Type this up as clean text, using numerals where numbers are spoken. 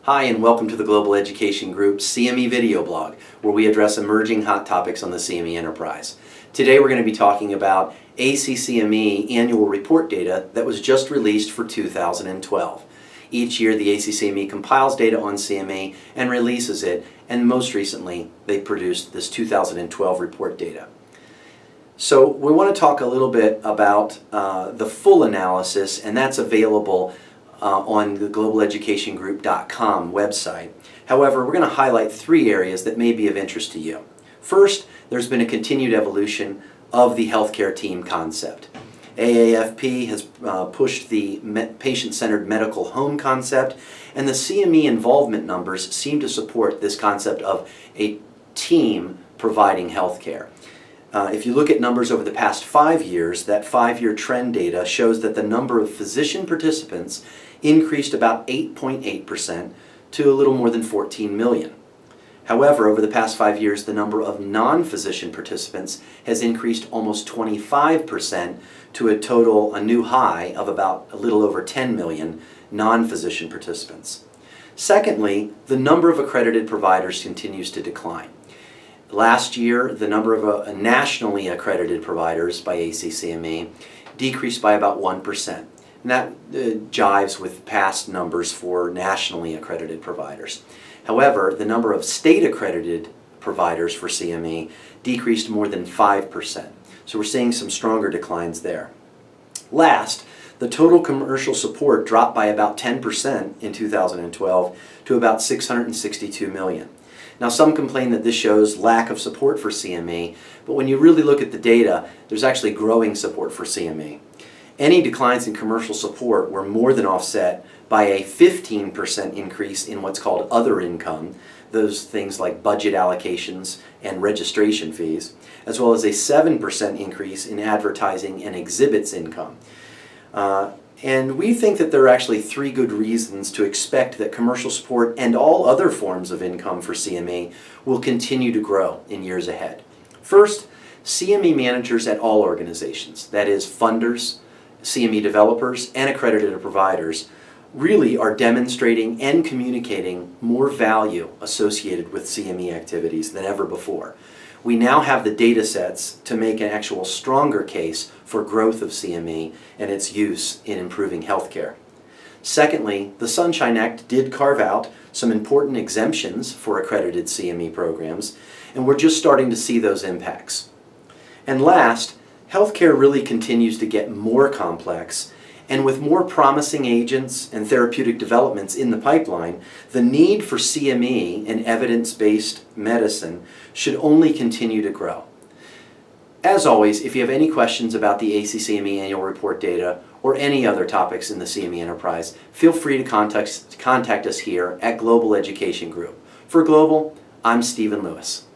Hi, and welcome to the Global Education Group's CME video blog, where we address emerging hot topics on the CME enterprise. Today we're going to be talking about ACCME Annual Report data that was just released for 2012. Each year the ACCME compiles data on CME and releases it, and most recently they produced this 2012 report data. So we want to talk a little bit about the full analysis, and that's available on the globaleducationgroup.com website. However, we're going to highlight three areas that may be of interest to you. First, there's been a continued evolution of the healthcare team concept. AAFP has pushed the patient-centered medical home concept, and the CME involvement numbers seem to support this concept of a team providing healthcare. If you look at numbers over the past 5 years, that 5-year trend data shows that the number of physician participants increased about 8.8% to a little more than 14 million. However, over the past 5 years, the number of non-physician participants has increased almost 25% to a new high of about a little over 10 million non-physician participants. Secondly, the number of accredited providers continues to decline. Last year, the number of nationally accredited providers by ACCME decreased by about 1%. And that jives with past numbers for nationally accredited providers. However, the number of state-accredited providers for CME decreased more than 5%. So we're seeing some stronger declines there. Last, the total commercial support dropped by about 10% in 2012 to about 662 million. Now, some complain that this shows lack of support for CME, but when you really look at the data, there's actually growing support for CME. Any declines in commercial support were more than offset by a 15% increase in what's called other income, those things like budget allocations and registration fees, as well as a 7% increase in advertising and exhibits income. And we think that there are actually three good reasons to expect that commercial support and all other forms of income for CME will continue to grow in years ahead. First, CME managers at all organizations, that is funders, CME developers, and accredited providers, really are demonstrating and communicating more value associated with CME activities than ever before. We now have the data sets to make an actual stronger case for growth of CME and its use in improving healthcare. Secondly, the Sunshine Act did carve out some important exemptions for accredited CME programs, and we're just starting to see those impacts. And last, healthcare really continues to get more complex, and with more promising agents and therapeutic developments in the pipeline, the need for CME and evidence-based medicine should only continue to grow. As always, if you have any questions about the ACCME Annual Report data or any other topics in the CME enterprise, feel free to contact us here at Global Education Group. For Global, I'm Stephen Lewis.